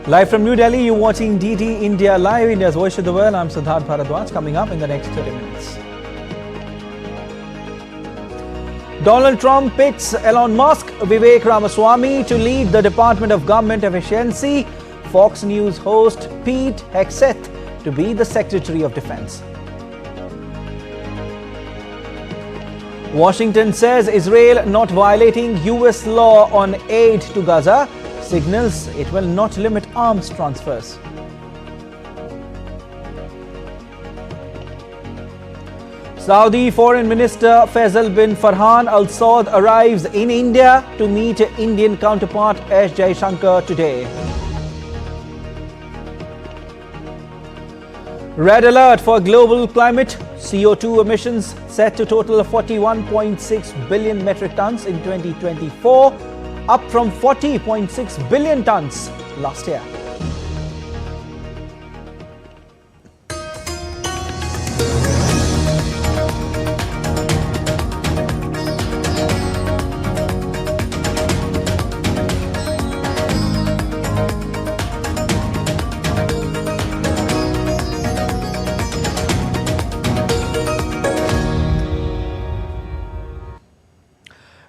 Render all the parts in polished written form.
Live from New Delhi, you're watching DD India Live, India's voice to the world. I'm Siddharth Bharadwaj. Coming up in the next 30 minutes. Donald Trump picks Elon Musk, Vivek Ramaswamy to lead the Department of Government Efficiency. Fox News host Pete Hegseth to be the Secretary of Defense. Washington says Israel not violating US law on aid to Gaza. Signals it will not limit arms transfers. Saudi Foreign Minister Faisal bin Farhan Al Saud arrives in India to meet Indian counterpart EAM Jaishankar today. Red alert for global climate. CO2 emissions set to total 41.6 billion metric tons in 2024, up from 40.6 billion tons last year.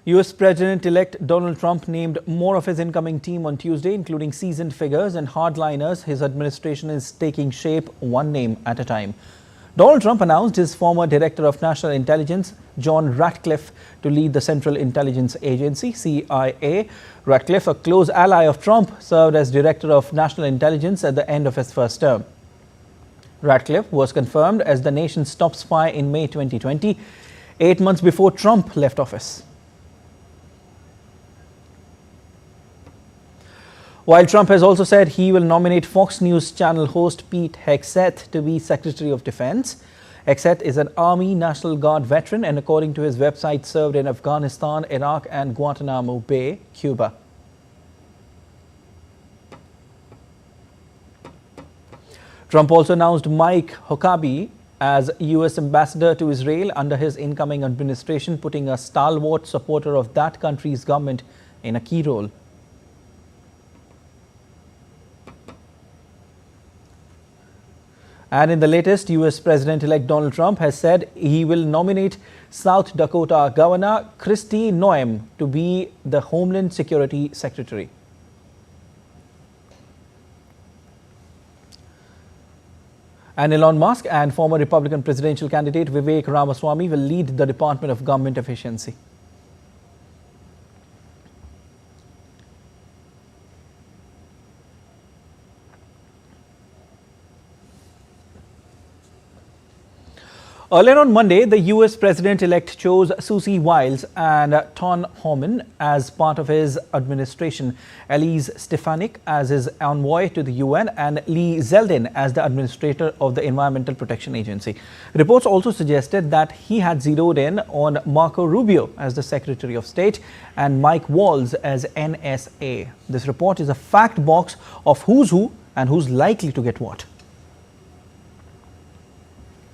US President-elect Donald Trump named more of his incoming team on Tuesday, including seasoned figures and hardliners. His administration is taking shape one name at a time. Donald Trump announced his former Director of National Intelligence, John Ratcliffe, to lead the Central Intelligence Agency, CIA. Ratcliffe, a close ally of Trump, served as Director of National Intelligence at the end of his first term. Ratcliffe was confirmed as the nation's top spy in May 2020, 8 months before Trump left office. While Trump has also said he will nominate Fox News channel host Pete Hegseth to be Secretary of Defense. Hegseth is an Army National Guard veteran and, according to his website, served in Afghanistan, Iraq and Guantanamo Bay, Cuba. Trump also announced Mike Huckabee as U.S. ambassador to Israel under his incoming administration, putting a stalwart supporter of that country's government in a key role. And in the latest, US President-elect Donald Trump has said he will nominate South Dakota Governor Kristi Noem to be the Homeland Security Secretary. And Elon Musk and former Republican presidential candidate Vivek Ramaswamy will lead the Department of Government Efficiency. Earlier on Monday, the US President-elect chose Susie Wiles and Ton Homan as part of his administration, Elise Stefanik as his envoy to the UN, and Lee Zeldin as the administrator of the Environmental Protection Agency. Reports also suggested that he had zeroed in on Marco Rubio as the Secretary of State and Mike Waltz as NSA. This report is a fact box of who's who and who's likely to get what.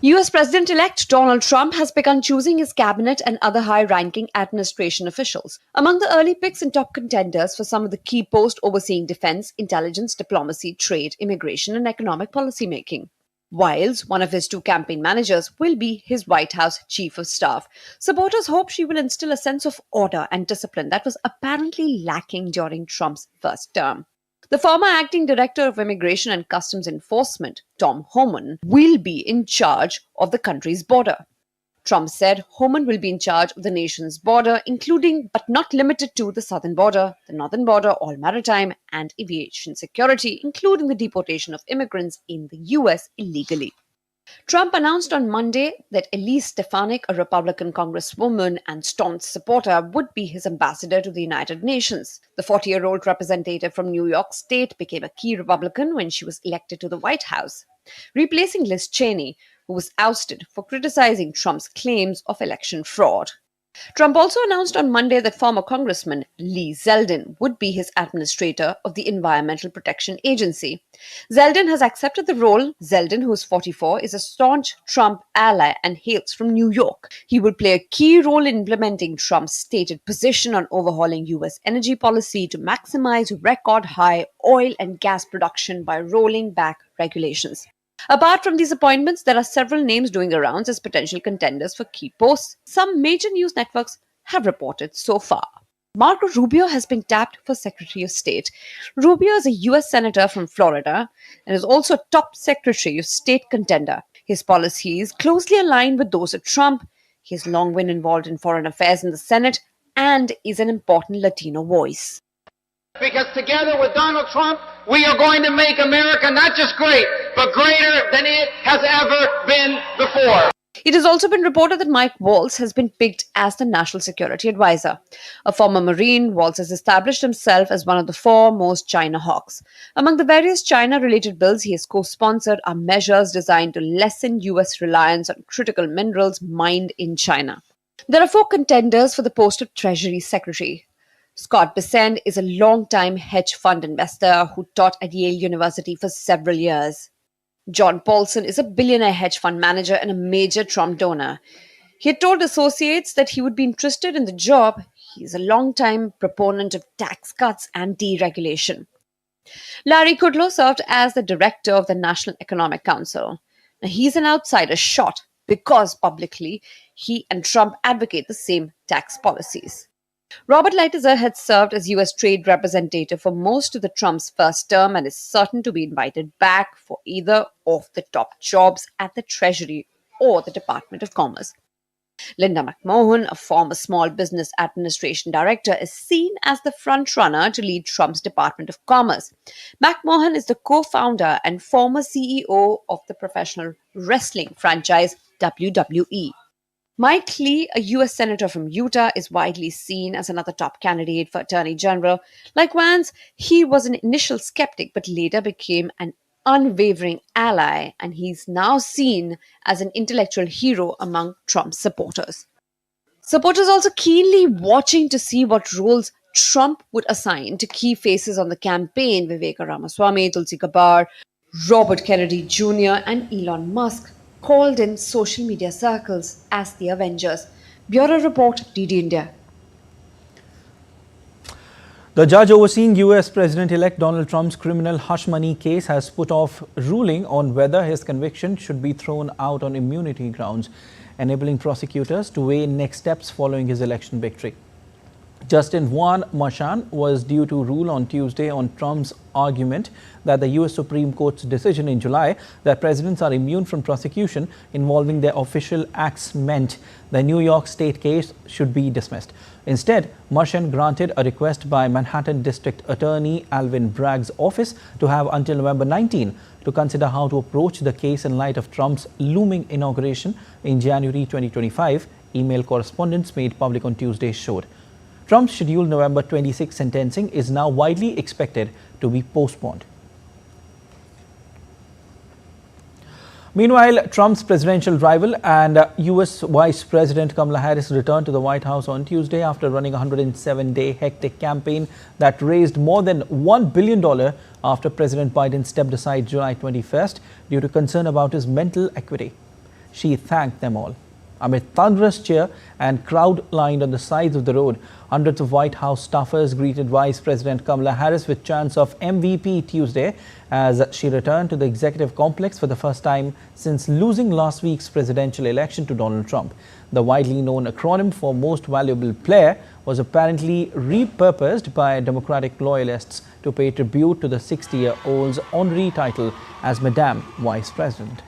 US President-elect Donald Trump has begun choosing his cabinet and other high-ranking administration officials. Among the early picks and top contenders for some of the key posts overseeing defense, intelligence, diplomacy, trade, immigration, and economic policymaking. Wiles, one of his two campaign managers, will be his White House chief of staff. Supporters hope she will instill a sense of order and discipline that was apparently lacking during Trump's first term. The former acting director of Immigration and Customs Enforcement, Tom Homan, will be in charge of the country's border. Trump said Homan will be in charge of the nation's border, including but not limited to the southern border, the northern border, all maritime, and aviation security, including the deportation of immigrants in the US illegally. Trump announced on Monday that Elise Stefanik, a Republican congresswoman and staunch supporter, would be his ambassador to the United Nations. The 40-year-old representative from New York State became a key Republican when she was elected to the White House, replacing Liz Cheney, who was ousted for criticizing Trump's claims of election fraud. Trump also announced on Monday that former Congressman Lee Zeldin would be his administrator of the Environmental Protection Agency. Zeldin has accepted the role. Zeldin, who is 44, is a staunch Trump ally and hails from New York. He would play a key role in implementing Trump's stated position on overhauling U.S. energy policy to maximize record high oil and gas production by rolling back regulations. Apart from these appointments, there are several names doing the rounds as potential contenders for key posts, some major news networks have reported so far. Marco Rubio has been tapped for Secretary of State. Rubio is a U.S. Senator from Florida and is also a top Secretary of State contender. His policies closely align with those of Trump. He has long been involved in foreign affairs in the Senate and is an important Latino voice. Because together with Donald Trump, we are going to make America not just great, but greater than it has ever been before. It has also been reported that Mike Waltz has been picked as the National Security Advisor. A former Marine, Waltz has established himself as one of the foremost China hawks. Among the various China-related bills he has co-sponsored are measures designed to lessen U.S. reliance on critical minerals mined in China. There are 4 contenders for the post of Treasury Secretary. Scott Bessent is a long-time hedge fund investor who taught at Yale University for several years. John Paulson is a billionaire hedge fund manager and a major Trump donor. He had told associates that he would be interested in the job. He is a long-time proponent of tax cuts and deregulation. Larry Kudlow served as the director of the National Economic Council. Now, he's an outsider shot because publicly he and Trump advocate the same tax policies. Robert Lighthizer had served as U.S. Trade Representative for most of the Trump's first term and is certain to be invited back for either of the top jobs at the Treasury or the Department of Commerce. Linda McMahon, a former Small Business Administration Director, is seen as the front-runner to lead Trump's Department of Commerce. McMahon is the co-founder and former CEO of the professional wrestling franchise WWE. Mike Lee, a U.S. Senator from Utah, is widely seen as another top candidate for Attorney General. Like Vance, he was an initial skeptic but later became an unwavering ally, and he's now seen as an intellectual hero among Trump's supporters. Supporters also keenly watching to see what roles Trump would assign to key faces on the campaign: Viveka Ramaswamy, Tulsi Gabbard, Robert Kennedy Jr., and Elon Musk, called in social media circles as the Avengers. Bureau Report, DD India. The judge overseeing U.S. President-elect Donald Trump's criminal hush money case has put off ruling on whether his conviction should be thrown out on immunity grounds, enabling prosecutors to weigh next steps following his election victory. Justice Juan Merchan was due to rule on Tuesday on Trump's argument that the U.S. Supreme Court's decision in July that presidents are immune from prosecution involving their official acts meant the New York State case should be dismissed. Instead, Merchan granted a request by Manhattan District Attorney Alvin Bragg's office to have until November 19 to consider how to approach the case in light of Trump's looming inauguration in January 2025, email correspondence made public on Tuesday showed. Trump's scheduled November 26 sentencing is now widely expected to be postponed. Meanwhile, Trump's presidential rival and U.S. Vice President Kamala Harris returned to the White House on Tuesday after running a 107-day hectic campaign that raised more than $1 billion after President Biden stepped aside July 21st due to concern about his mental acuity. She thanked them all. Amid thunderous cheer and crowd lined on the sides of the road, hundreds of White House staffers greeted Vice President Kamala Harris with chants of MVP Tuesday as she returned to the executive complex for the first time since losing last week's presidential election to Donald Trump. The widely known acronym for Most Valuable Player was apparently repurposed by Democratic loyalists to pay tribute to the 60-year-old's honorary title as Madam Vice President.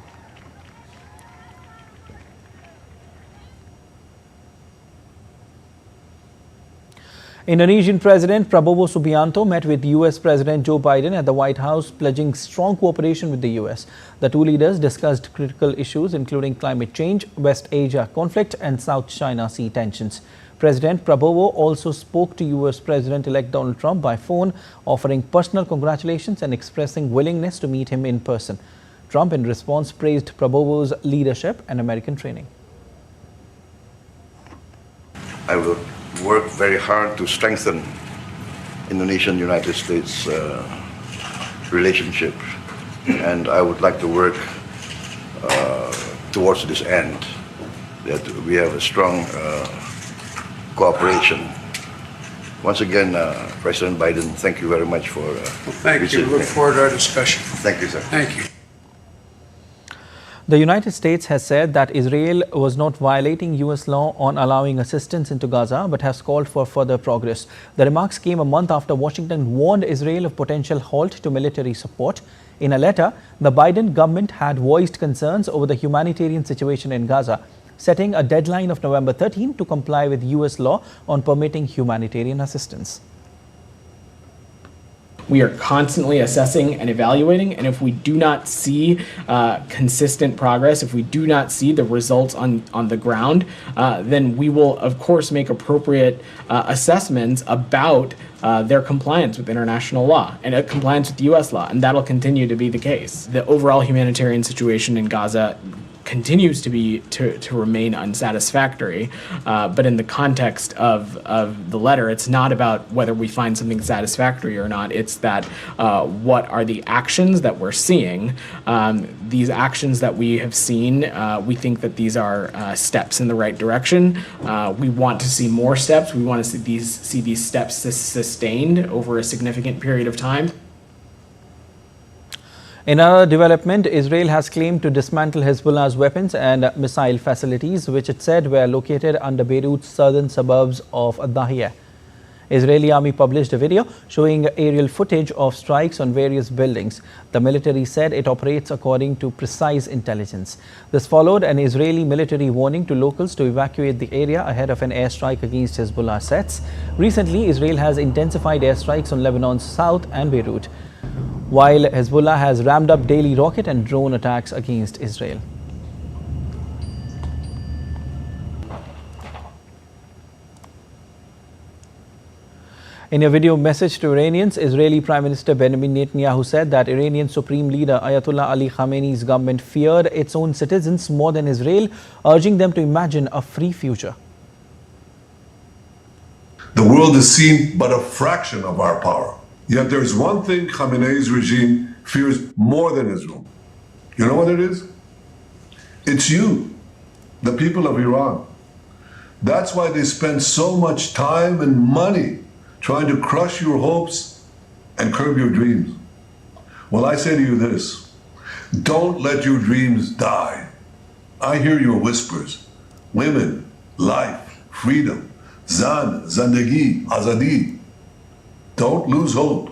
Indonesian President Prabowo Subianto met with U.S. President Joe Biden at the White House, pledging strong cooperation with the U.S. The two leaders discussed critical issues including climate change, West Asia conflict and South China Sea tensions. President Prabowo also spoke to U.S. President-elect Donald Trump by phone, offering personal congratulations and expressing willingness to meet him in person. Trump, in response, praised Prabowo's leadership and American training. I will work very hard to strengthen Indonesian-United States relationship, and I would like to work towards this end, that we have a strong cooperation. Once again, President Biden, thank you very much for thank you. Look forward to our discussion. Thank you, sir. Thank you. The United States has said that Israel was not violating U.S. law on allowing assistance into Gaza, but has called for further progress. The remarks came a month after Washington warned Israel of potential halt to military support. In a letter, the Biden government had voiced concerns over the humanitarian situation in Gaza, setting a deadline of November 13 to comply with U.S. law on permitting humanitarian assistance. We are constantly assessing and evaluating, and if we do not see consistent progress, if we do not see the results on the ground, then we will, of course, make appropriate assessments about their compliance with international law and compliance with U.S. law, and that'll continue to be the case. The overall humanitarian situation in Gaza continues to remain unsatisfactory, but in the context of the letter, it's not about whether we find something satisfactory or not. It's that what are the actions that we're seeing? These actions that we have seen, we think that these are steps in the right direction. We want to see more steps. We want to see these steps sustained over a significant period of time. In another development, Israel has claimed to dismantle Hezbollah's weapons and missile facilities, which it said were located under Beirut's southern suburbs of Dahiyeh. Israeli army published a video showing aerial footage of strikes on various buildings. The military said it operates according to precise intelligence. This followed an Israeli military warning to locals to evacuate the area ahead of an airstrike against Hezbollah sets. Recently, Israel has intensified airstrikes on Lebanon's south and Beirut, while Hezbollah has ramped up daily rocket and drone attacks against Israel. In a video message to Iranians, Israeli Prime Minister Benjamin Netanyahu said that Iranian Supreme Leader Ayatollah Ali Khamenei's government feared its own citizens more than Israel, urging them to imagine a free future. The world has seen but a fraction of our power. Yet there is one thing Khamenei's regime fears more than Israel. You know what it is? It's you, the people of Iran. That's why they spend so much time and money trying to crush your hopes and curb your dreams. Well, I say to you this: don't let your dreams die. I hear your whispers. Women, life, freedom, zan, zandagi, azadi. Don't lose hope,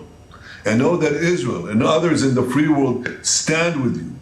and know that Israel and others in the free world stand with you.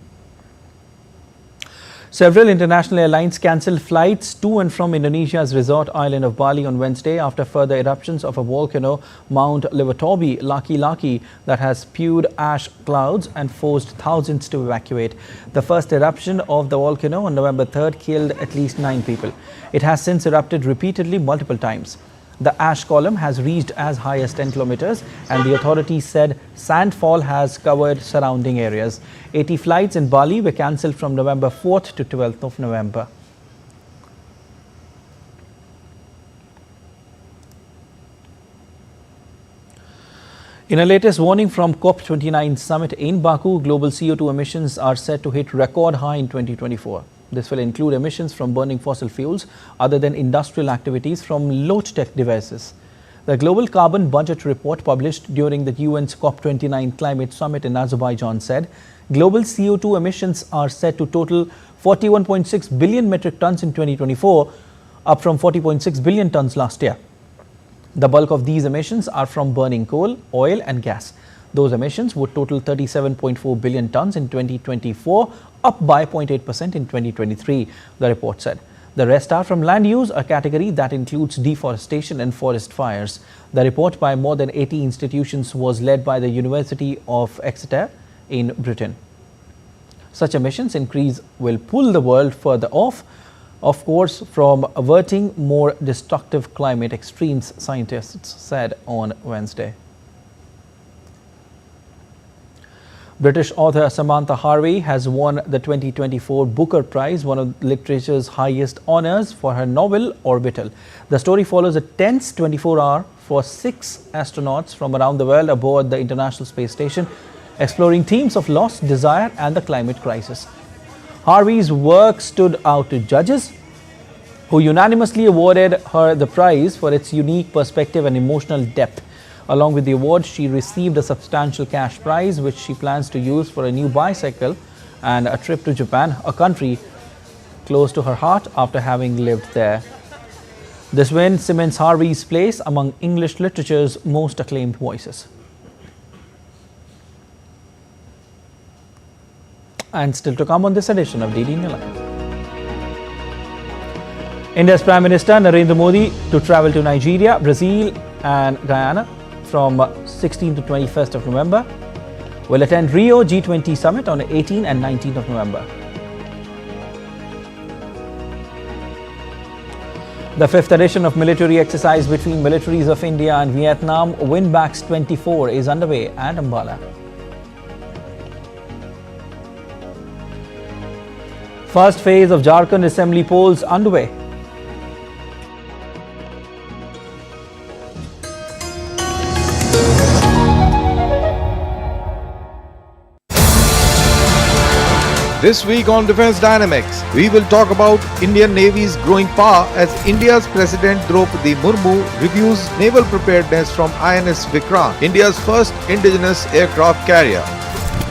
Several international airlines cancelled flights to and from Indonesia's resort island of Bali on Wednesday after further eruptions of a volcano, Mount Lewatobi Laki-Laki, that has spewed ash clouds and forced thousands to evacuate. The first eruption of the volcano on November 3rd killed at least 9 people. It has since erupted repeatedly multiple times. The ash column has reached as high as 10 kilometers, and the authorities said sandfall has covered surrounding areas. 80 flights in Bali were cancelled from November 4th to 12th of November. In a latest warning from COP29 summit in Baku, global CO2 emissions are set to hit record high in 2024. This will include emissions from burning fossil fuels other than industrial activities from low-tech devices. The Global Carbon Budget report published during the UN's COP29 climate summit in Azerbaijan said global CO2 emissions are set to total 41.6 billion metric tons in 2024, up from 40.6 billion tons last year. The bulk of these emissions are from burning coal, oil and gas. Those emissions would total 37.4 billion tons in 2024, up by 0.8% in 2023, the report said. The rest are from land use, a category that includes deforestation and forest fires. The report by more than 80 institutions was led by the University of Exeter in Britain. Such emissions increase will pull the world further off, of course, from averting more destructive climate extremes, scientists said on Wednesday. British author Samantha Harvey has won the 2024 Booker Prize, one of literature's highest honours, for her novel Orbital. The story follows a tense 24-hour for 6 astronauts from around the world aboard the International Space Station, exploring themes of loss, desire and the climate crisis. Harvey's work stood out to judges, who unanimously awarded her the prize for its unique perspective and emotional depth. Along with the award, she received a substantial cash prize, which she plans to use for a new bicycle and a trip to Japan, a country close to her heart after having lived there. This win cements Harvey's place among English literature's most acclaimed voices. And still to come on this edition of DD Live. India's Prime Minister Narendra Modi to travel to Nigeria, Brazil and Guyana from 16th to 21st of November, will attend Rio G20 Summit on 18th and 19th of November. The 5th edition of military exercise between militaries of India and Vietnam, Windbacks 24, is underway at Ambala. First phase of Jharkhand assembly polls underway. This week on Defense Dynamics, we will talk about Indian Navy's growing power as India's President Draupadi Murmu reviews naval preparedness from INS Vikrant, India's first indigenous aircraft carrier.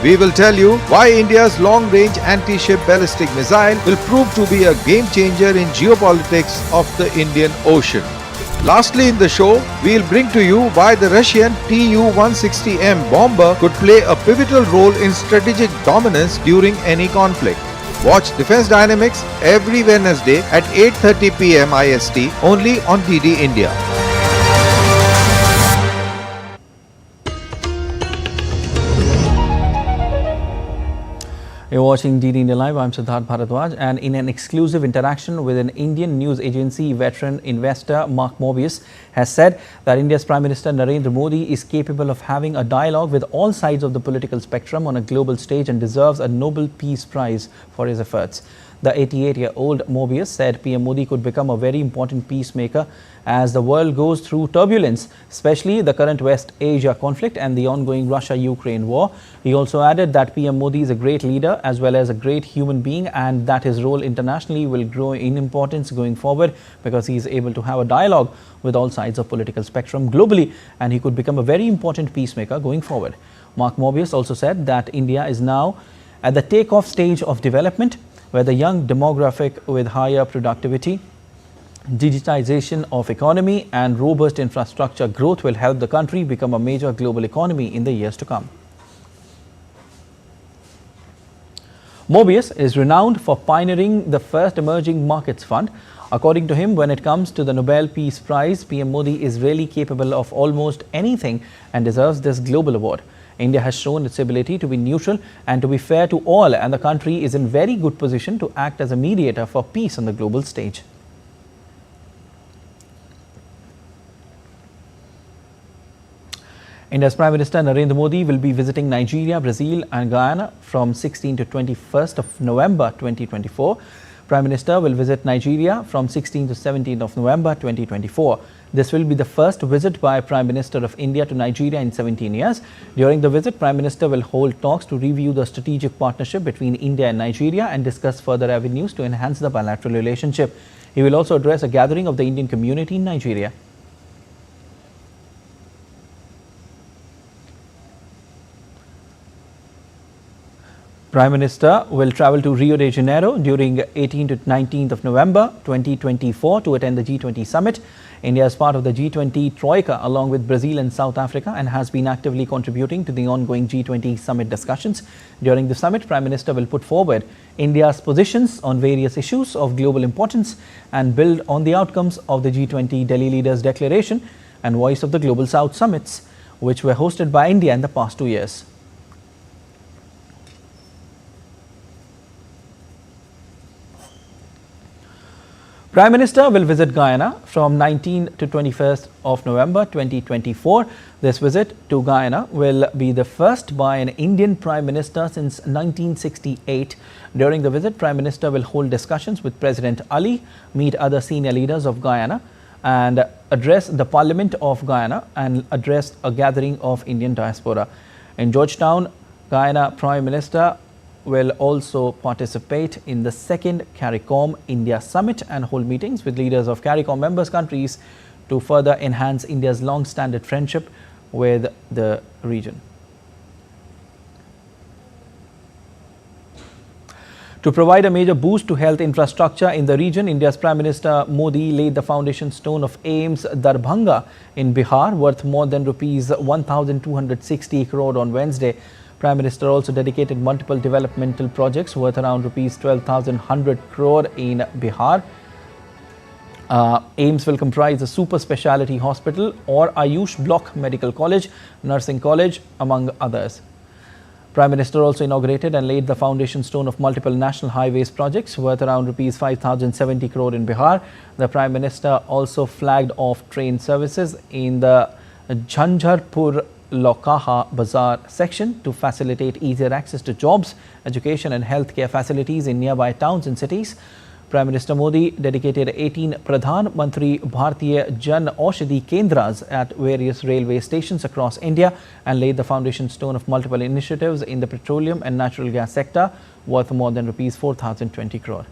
We will tell you why India's long-range anti-ship ballistic missile will prove to be a game changer in geopolitics of the Indian Ocean. Lastly in the show, we'll bring to you why the Russian Tu-160M bomber could play a pivotal role in strategic dominance during any conflict. Watch Defense Dynamics every Wednesday at 8:30 p.m. IST only on DD India. You're watching DD India Live. I'm Siddharth Bharadwaj, and in an exclusive interaction with an Indian news agency, veteran investor Mark Mobius has said that India's Prime Minister Narendra Modi is capable of having a dialogue with all sides of the political spectrum on a global stage and deserves a Nobel Peace Prize for his efforts. The 88-year-old Mobius said PM Modi could become a very important peacemaker as the world goes through turbulence, especially the current West Asia conflict and the ongoing Russia-Ukraine war. He also added that PM Modi is a great leader as well as a great human being, and that his role internationally will grow in importance going forward because he is able to have a dialogue with all sides of political spectrum globally, and he could become a very important peacemaker going forward. Mark Mobius also said that India is now at the takeoff stage of development, where the young demographic with higher productivity, digitization of economy and robust infrastructure growth will help the country become a major global economy in the years to come. Mobius is renowned for pioneering the first emerging markets fund. According to him, when it comes to the Nobel Peace Prize, PM Modi is really capable of almost anything and deserves this global award. India has shown its ability to be neutral and to be fair to all, and the country is in very good position to act as a mediator for peace on the global stage. India's Prime Minister Narendra Modi will be visiting Nigeria, Brazil and Guyana from 16 to 21st of November 2024. Prime Minister will visit Nigeria from 16 to 17 of November 2024. This will be the first visit by Prime Minister of India to Nigeria in 17 years. During the visit, Prime Minister will hold talks to review the strategic partnership between India and Nigeria and discuss further avenues to enhance the bilateral relationship. He will also address a gathering of the Indian community in Nigeria. Prime Minister will travel to Rio de Janeiro during 18th to 19th of November 2024 to attend the G20 summit. India is part of the G20 Troika along with Brazil and South Africa and has been actively contributing to the ongoing G20 summit discussions. During the summit, Prime Minister will put forward India's positions on various issues of global importance and build on the outcomes of the G20 Delhi Leaders Declaration and Voice of the Global South summits, which were hosted by India in the past 2 years. Prime Minister will visit Guyana from 19 to 21st of November 2024. This visit to Guyana will be the first by an Indian Prime Minister since 1968. During the visit, Prime Minister will hold discussions with President Ali, meet other senior leaders of Guyana and address the Parliament of Guyana and address a gathering of Indian diaspora. In Georgetown, Guyana Prime Minister will also participate in the second CARICOM India Summit and hold meetings with leaders of CARICOM members countries to further enhance India's long-standing friendship with the region. To provide a major boost to health infrastructure in the region, India's Prime Minister Modi laid the foundation stone of EAM's Darbhanga in Bihar, worth more than rupees 1,260 crore on Wednesday. Prime Minister also dedicated multiple developmental projects worth around rupees 12,100 crore in Bihar. EAMS will comprise a super speciality hospital or Ayush Block Medical College, Nursing College, among others. Prime Minister also inaugurated and laid the foundation stone of multiple national highways projects worth around rupees 5,070 crore in Bihar. The Prime Minister also flagged off train services in the Jhanjharpur Lokaha Bazaar section to facilitate easier access to jobs, education and healthcare facilities in nearby towns and cities. Prime Minister Modi dedicated 18 Pradhan Mantri Bharatiya Jan Aushadhi Kendras at various railway stations across India and laid the foundation stone of multiple initiatives in the petroleum and natural gas sector worth more than rupees 4,020 crore.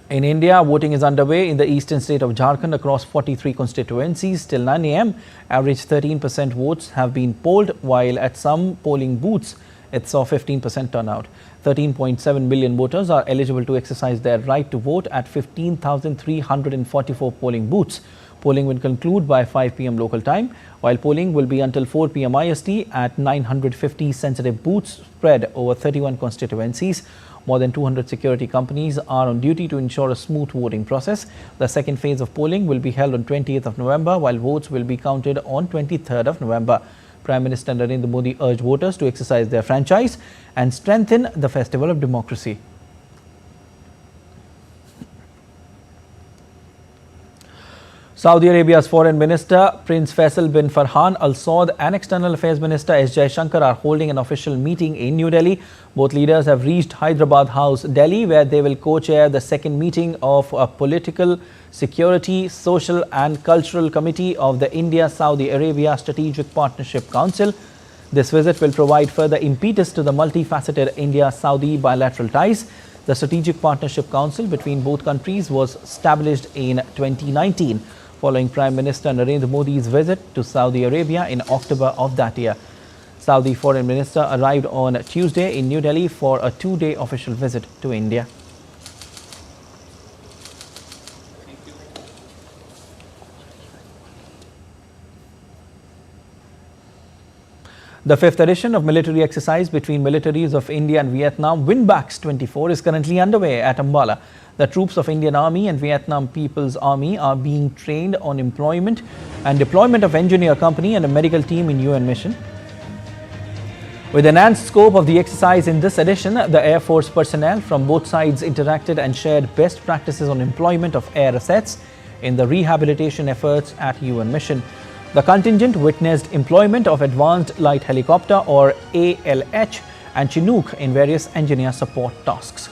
In India, voting is underway in the eastern state of Jharkhand across 43 constituencies. Till 9 a.m., average 13% votes have been polled, while at some polling booths, it saw 15% turnout. 13.7 million voters are eligible to exercise their right to vote at 15,344 polling booths. Polling will conclude by 5 p.m. local time, while polling will be until 4 p.m. IST at 950 sensitive booths spread over 31 constituencies. More than 200 security companies are on duty to ensure a smooth voting process. The second phase of polling will be held on 20th of November, while votes will be counted on 23rd of November. Prime Minister Narendra Modi urged voters to exercise their franchise and strengthen the festival of democracy. Saudi Arabia's Foreign Minister Prince Faisal bin Farhan Al Saud and External Affairs Minister S. Jaishankar are holding an official meeting in New Delhi. Both leaders have reached Hyderabad House, Delhi, where they will co-chair the second meeting of a political, security, social and cultural committee of the India-Saudi Arabia Strategic Partnership Council. This visit will provide further impetus to the multifaceted India-Saudi bilateral ties. The Strategic Partnership Council between both countries was established in 2019. Following Prime Minister Narendra Modi's visit to Saudi Arabia in October of that year. Saudi Foreign Minister arrived on Tuesday in New Delhi for a two-day official visit to India. The fifth edition of military exercise between militaries of India and Vietnam, Winbacks 24, is currently underway at Ambala. The troops of Indian Army and Vietnam People's Army are being trained on employment and deployment of engineer company and a medical team in UN mission. With enhanced scope of the exercise in this edition, the Air Force personnel from both sides interacted and shared best practices on employment of air assets in the rehabilitation efforts at UN mission. The contingent witnessed employment of Advanced Light Helicopter or ALH and Chinook in various engineer support tasks.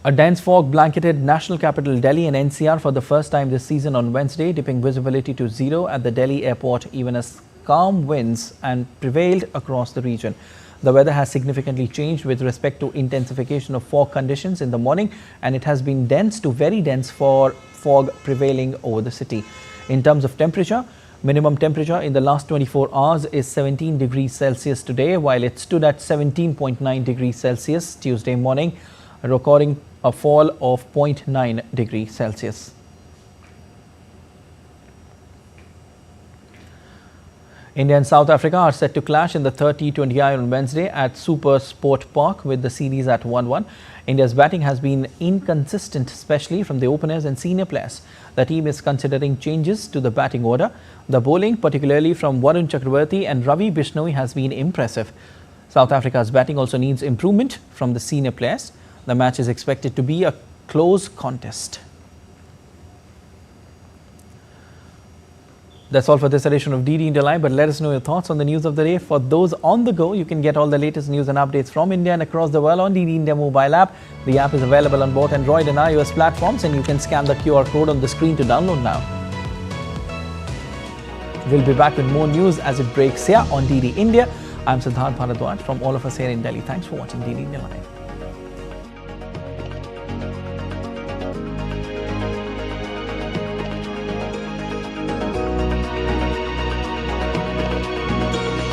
A dense fog blanketed national capital Delhi and NCR for the first time this season on Wednesday, dipping visibility to zero at the Delhi airport, even as calm winds and prevailed across the region. The weather has significantly changed with respect to intensification of fog conditions in the morning, and it has been dense to very dense for fog prevailing over the city. In terms of temperature, minimum temperature in the last 24 hours is 17 degrees Celsius today, while it stood at 17.9 degrees Celsius Tuesday morning, recording a fall of 0.9 degrees Celsius. India and South Africa are set to clash in the third T20I on Wednesday at Super Sport Park with the series at 1-1. India's batting has been inconsistent, especially from the openers and senior players. The team is considering changes to the batting order. The bowling, particularly from Varun Chakravarti and Ravi Bishnoi, has been impressive. South Africa's batting also needs improvement from the senior players. The match is expected to be a close contest. That's all for this edition of DD India Live, but let us know your thoughts on the news of the day. For those on the go, you can get all the latest news and updates from India and across the world on DD India mobile app. The app is available on both Android and iOS platforms, and you can scan the QR code on the screen to download now. We'll be back with more news as it breaks here on DD India. I'm Siddharth Bharadwaj from all of us here in Delhi. Thanks for watching DD India Live.